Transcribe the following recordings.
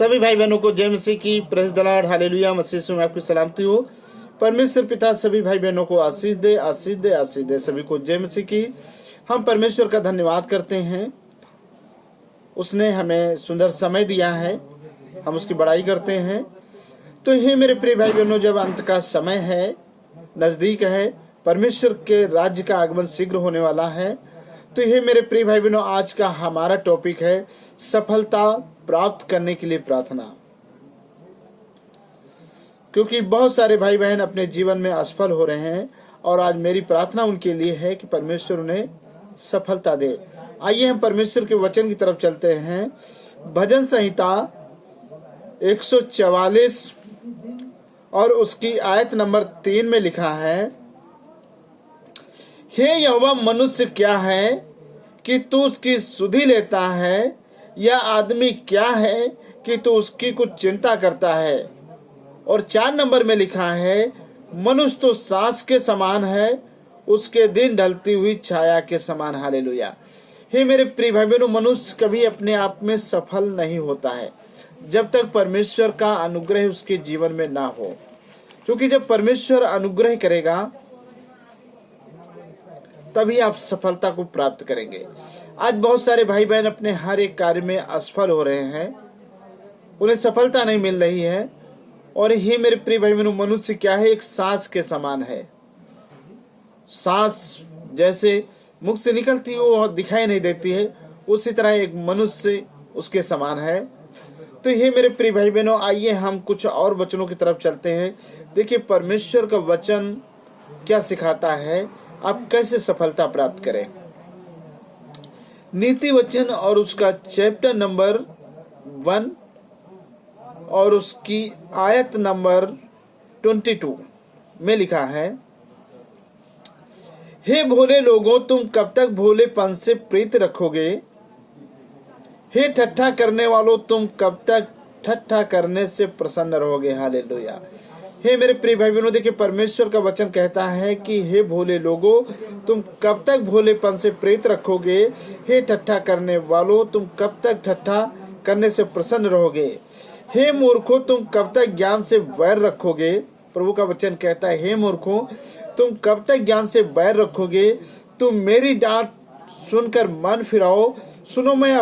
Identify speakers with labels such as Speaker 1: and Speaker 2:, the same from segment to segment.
Speaker 1: सभी भाई बहनों को जय मसीह की, प्रेज द लॉर्ड, हालेलुया। मसीह में आपकी सलामती हो। परमेश्वर पिता सभी भाई बहनों को आशीष दे, आशीष दे, आशीष दे। सभी को जय मसीह की। हम परमेश्वर का धन्यवाद करते हैं, उसने हमें सुंदर समय दिया है, हम उसकी बड़ाई करते हैं। तो ये मेरे प्रिय भाई बहनों, जब अंत का समय है, नजदीक है, परमेश्वर के राज्य का आगमन शीघ्र होने वाला है। तो ये मेरे प्रिय भाई बहनों, आज का हमारा टॉपिक है सफलता प्राप्त करने के लिए प्रार्थना। क्योंकि बहुत सारे भाई बहन अपने जीवन में असफल हो रहे हैं और आज मेरी प्रार्थना उनके लिए है कि परमेश्वर उन्हें सफलता दे। आइए हम परमेश्वर के वचन की तरफ चलते हैं। भजन संहिता 144 और उसकी आयत नंबर 3 में लिखा है, हे यहोवा, मनुष्य क्या है कि तू उसकी सुधि लेता है, या आदमी क्या है कि तू उसकी कुछ चिंता करता है। और 4 नंबर में लिखा है, मनुष्य तो सांस के समान है, उसके दिन ढलती हुई छाया के समान। हालेलुया। हे मेरे प्रिय भाई बहनों, मनुष्य कभी अपने आप में सफल नहीं होता है जब तक परमेश्वर का अनुग्रह उसके जीवन में ना हो। क्योंकि जब परमेश्वर अनुग्रह करेगा तभी आप सफलता को प्राप्त करेंगे। आज बहुत सारे भाई बहन अपने हर एक कार्य में असफल हो रहे हैं, उन्हें सफलता नहीं मिल रही है। और ये मेरे प्रिय भाई बहनों, मनुष्य क्या है, एक सांस के समान है। सांस जैसे मुख से निकलती है वो दिखाई नहीं देती है, उसी तरह एक मनुष्य उसके समान है। तो ये मेरे प्रिय भाई बहनों, आइए हम कुछ और वचनों की तरफ चलते हैं। देखिए परमेश्वर का वचन क्या सिखाता है, आप कैसे सफलता प्राप्त करें। नीति वचन और उसका चैप्टर नंबर 1 और उसकी आयत नंबर 22 में लिखा है, हे भोले लोगों, तुम कब तक भोलेपन से प्रीत रखोगे। हे ठट्ठा करने वालों, तुम कब तक ठट्ठा करने से प्रसन्न रहोगे। हालेलुया। हे मेरे प्रिय भाई बहनों, देखिए परमेश्वर का वचन कहता है कि हे भोले लोगों, तुम कब तक भोलेपन से प्रीत रखोगे। हे ठट्ठा करने वालों, तुम कब तक ठट्ठा करने से प्रसन्न रहोगे। हे मूर्खों, तुम कब तक ज्ञान से वैर रखोगे। प्रभु का वचन कहता है, हे मूर्खों, तुम कब तक ज्ञान से वैर रखोगे। तुम मेरी डांट सुनकर मन फिराओ। सुनो, मैं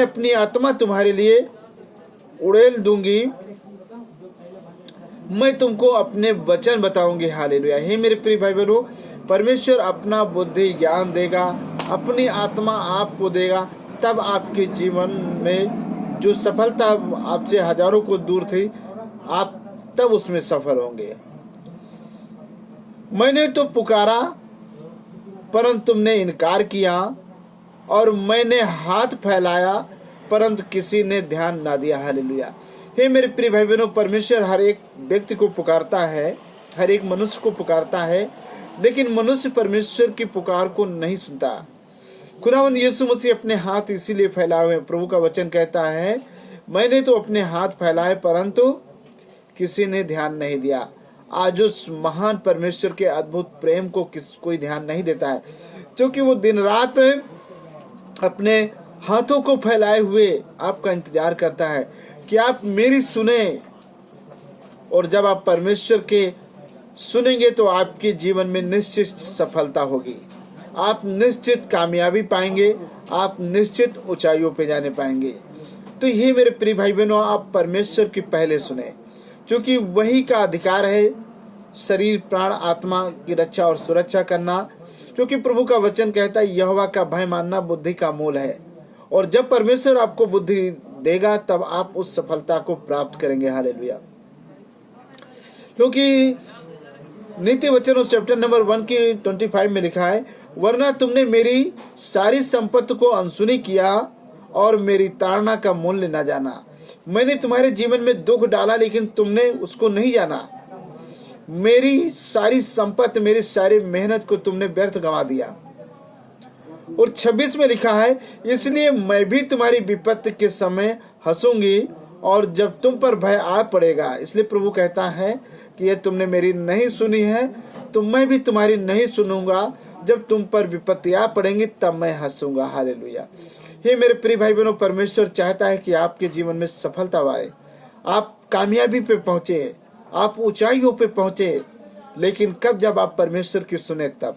Speaker 1: अपनी आत्मा तुम्हारे लिए उड़ेल दूंगी, मैं तुमको अपने वचन बताऊंगी। हालेलुया। हे मेरे प्रिय भाई बहनों, परमेश्वर अपना बुद्धि ज्ञान देगा, अपनी आत्मा आपको देगा, तब आपके जीवन में जो सफलता आपसे हजारों को दूर थी, आप तब उसमें सफल होंगे। मैंने तो पुकारा परंतु तुमने इनकार किया, और मैंने हाथ फैलाया परंतु किसी ने ध्यान ना दिया। हालेलुया। हे मेरे प्रिय भाई बहनों, परमेश्वर हर एक व्यक्ति को पुकारता है, हर एक मनुष्य को पुकारता है, लेकिन मनुष्य परमेश्वर की पुकार को नहीं सुनता। खुदावंद यीशु मसीह अपने हाथ इसीलिए फैलाए हुए। प्रभु का वचन कहता है, मैंने तो अपने हाथ फैलाए परंतु किसी ने ध्यान नहीं दिया। आज उस महान परमेश्वर के अद्भुत प्रेम को कोई ध्यान नहीं देता है, क्योंकि वो दिन रात अपने हाथों को फैलाए हुए आपका इंतजार करता है कि आप मेरी सुने। और जब आप परमेश्वर के सुनेंगे तो आपके जीवन में निश्चित सफलता होगी, आप निश्चित कामयाबी पाएंगे, आप निश्चित ऊंचाइयों पे जाने पाएंगे। तो ये मेरे प्रिय भाई बहनों, आप परमेश्वर की पहले सुने, क्योंकि वही का अधिकार है शरीर प्राण आत्मा की रक्षा और सुरक्षा करना। क्योंकि प्रभु का वचन कहता है, यहोवा का भय मानना बुद्धि का मूल है। और जब परमेश्वर आपको बुद्धि देगा तब आप उस सफलता को प्राप्त करेंगे। हालेलुया। क्योंकि नीति वचन उस चैप्टर नंबर 1 की 25 में लिखा है, वरना तुमने मेरी सारी संपत्ति को अनसुनी किया और मेरी ताड़ना का मूल्य न जाना। मैंने तुम्हारे जीवन में दुख डाला लेकिन तुमने उसको नहीं जाना। मेरी सारी संपत्ति, मेरी सारी मेहनत को तुमने व्यर्थ गंवा दिया। और 26 में लिखा है, इसलिए मैं भी तुम्हारी विपत्ति के समय हंसूंगी और जब तुम पर भय आ पड़ेगा। इसलिए प्रभु कहता है कि ये तुमने मेरी नहीं सुनी है तो मैं भी तुम्हारी नहीं सुनूंगा। जब तुम पर विपत्ति आ पड़ेंगी तब मैं हंसूंगा। हालेलुया। हे मेरे प्रिय भाई बहनों, परमेश्वर चाहता है कि आपके जीवन में सफलता आए, आप कामयाबी पे पहुंचे, आप ऊंचाइयों पे पहुंचे। लेकिन कब? जब आप परमेश्वर की सुने तब।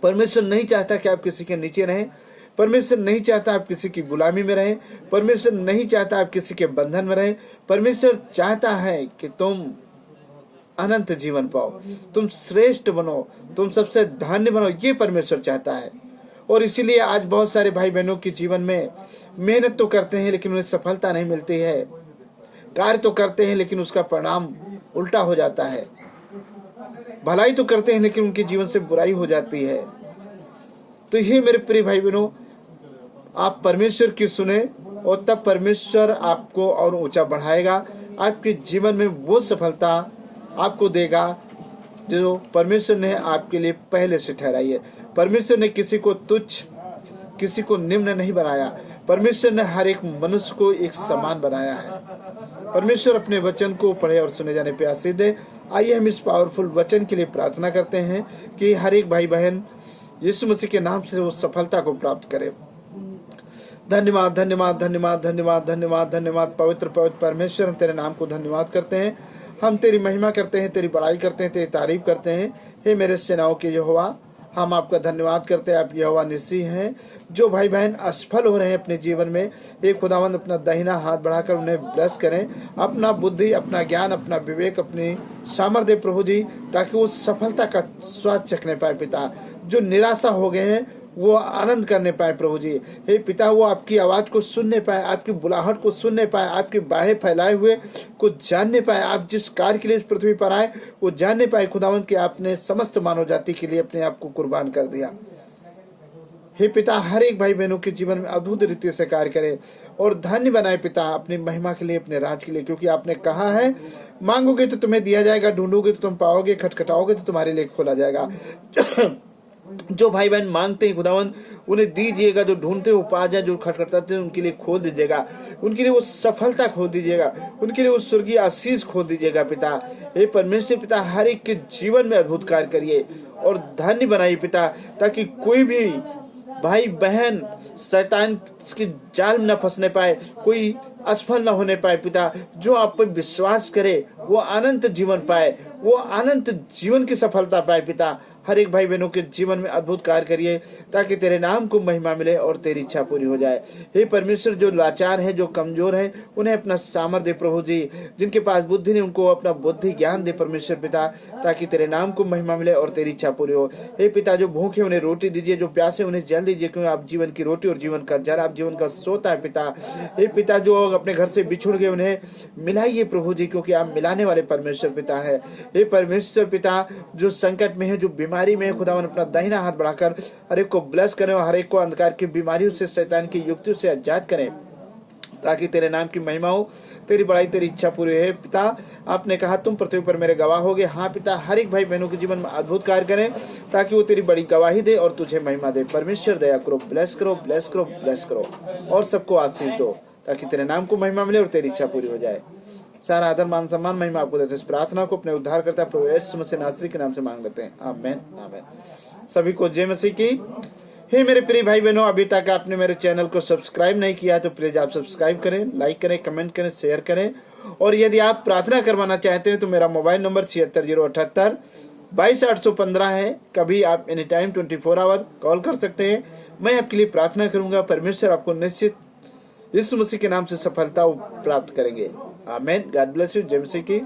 Speaker 1: परमेश्वर नहीं चाहता कि आप किसी के नीचे रहें, परमेश्वर नहीं चाहता आप किसी की गुलामी में रहें, परमेश्वर नहीं चाहता आप किसी के बंधन में रहें। परमेश्वर चाहता है कि तुम अनंत जीवन पाओ, तुम श्रेष्ठ बनो, तुम सबसे धन्य बनो, ये परमेश्वर चाहता है। और इसीलिए आज बहुत सारे भाई बहनों के जीवन में मेहनत तो करते हैं लेकिन उन्हें सफलता नहीं मिलती है, कार्य तो करते हैं लेकिन उसका परिणाम उल्टा हो जाता है, भलाई तो करते हैं लेकिन उनके जीवन से बुराई हो जाती है। तो ये मेरे प्रिय भाई बहनों, आप परमेश्वर की सुने और तब परमेश्वर आपको और ऊंचा बढ़ाएगा, आपके जीवन में वो सफलता आपको देगा जो परमेश्वर ने आपके लिए पहले से ठहराई है। परमेश्वर ने किसी को तुच्छ, किसी को निम्न नहीं बनाया। परमेश्वर ने हर एक मनुष्य को एक समान बनाया है। परमेश्वर अपने वचन को पढ़े और सुने जाने पे आशीष दे। आइए हम इस पावरफुल वचन के लिए प्रार्थना करते हैं कि हर एक भाई बहन यीशु मसीह के नाम से वो सफलता को प्राप्त करे। धन्यवाद धन्यवाद धन्यवाद धन्यवाद धन्यवाद धन्यवाद पवित्र पवित्र परमेश्वर, हम तेरे नाम को धन्यवाद करते हैं, हम तेरी महिमा करते हैं, तेरी बड़ाई करते हैं, तेरी तारीफ करते हैं। हे मेरे सेनाओं के यहोवा, हम आपका धन्यवाद करते हैं। आप यहोवा निस्सी हैं। जो भाई बहन असफल हो रहे हैं अपने जीवन में, एक खुदावंद अपना दाहिना हाथ बढ़ाकर उन्हें ब्लेस करें, अपना बुद्धि, अपना ज्ञान, अपना विवेक, अपनी सामर्थ्य प्रभु जी, ताकि वो सफलता का स्वाद चखने पाए पिता। जो निराशा हो गए हैं वो आनंद करने पाए प्रभु जी। हे पिता, वो आपकी आवाज को सुनने पाए, आपकी बुलाहट को सुनने पाए, आपकी बाहें फैलाए हुए को जानने पाए। आप जिस कार्य के लिए इस पृथ्वी पर आए वो जानने पाए खुदावंद कि आपने समस्त मानव जाति के लिए अपने आप को कुर्बान कर दिया। हे पिता, हर एक भाई बहनों के जीवन में अद्भुत रीति से कार्य करे और धन्य बनाए पिता, अपनी महिमा के लिए, अपने राज के लिए। क्योंकि आपने कहा है, मांगोगे तो तुम्हें दिया जाएगा, ढूंढोगे तो तुम पाओगे, खटखटाओगे तो तुम्हारे लिए खोला जाएगा। जो भाई बहन मांगते हैं खुदावंद उन्हें दीजिएगा, जो ढूंढते हो पा जाए, जो खटखटाते हैं उनके लिए खोल दीजिएगा, उनके लिए वो सफलता खोल दीजिएगा, उनके लिए वो स्वर्गीय आशीष खोल दीजिएगा पिता। हे परमेश्वर पिता, हर एक के जीवन में अद्भुत कार्य करिए और धन्य बनाइए पिता, ताकि कोई भी भाई बहन शैतान की जाल में न फंसने पाए, कोई असफल न होने पाए पिता। जो आप पर विश्वास करे वो अनंत जीवन पाए, वो अनंत जीवन की सफलता पाए पिता। हर एक भाई बहनों के जीवन में अद्भुत कार्य करिए ताकि तेरे नाम को महिमा मिले और तेरी इच्छा पूरी हो जाए। हे परमेश्वर, जो लाचार है, जो कमजोर है, उन्हें अपना सामर्थ्य प्रभु जी, जिनके पास बुद्धि नहीं उनको अपना बुद्धि ज्ञान दे परमेश्वर पिता, ताकि तेरे नाम को महिमा मिले और तेरी इच्छा पूरी हो। हे पिता, जो भूखे उन्हें रोटी दीजिए, जो प्यासे उन्हें जल दीजिए, क्योंकि आप जीवन की रोटी और जीवन का जल, आप जीवन का सोता है पिता। हे पिता, जो अपने घर से बिछुड़ गए उन्हें मिलाइए प्रभु जी, क्योंकि आप मिलाने वाले परमेश्वर पिता है। हे परमेश्वर पिता, जो संकट में है, जो बीमारी में खुदावन, अपना दाहिना हाथ बढ़ाकर हर एक को ब्लेस करें और हर एक को अंधकार की बीमारियों से, शैतान की युक्तियों से आजाद करें, ताकि तेरे नाम की महिमा हो, तेरी बड़ाई, तेरी इच्छा पूरी है पिता। आपने कहा तुम पृथ्वी पर मेरे गवाह होगे। हाँ पिता, हर एक भाई बहनों के जीवन में अद्भुत कार्य करें ताकि वो तेरी बड़ी गवाही दे और तुझे महिमा दे। परमेश्वर दया करो, ब्लेस करो, ब्लेस करो, ब्लेस करो और सबको आशीष दो, ताकि तेरे नाम को महिमा मिले और तेरी इच्छा पूरी हो जाए। सारा आदर, मान, सम्मान, महिमा आपको देते। इस प्रार्थना को अपने उद्धार करता प्रभु यीशु मसीह नासरी के नाम से मांग लेते हैं, आमीन आमीन। सभी को जय मसीह की। हे मेरे प्रिय भाई बहनों, अभी तक आपने मेरे चैनल को सब्सक्राइब नहीं किया तो प्लीज आप सब्सक्राइब करें, लाइक करें, कमेंट करें, शेयर करें। और यदि आप प्रार्थना करवाना चाहते हैं तो मेरा मोबाइल नंबर 7608722815 है। कभी आप एनी टाइम 24 आवर कॉल कर सकते हैं। मैं आपके लिए प्रार्थना करूंगा। परमेश्वर आपको निश्चित यीशु मसीह के नाम से सफलता प्राप्त करेंगे। आमीन। God bless you. जय मसीह की।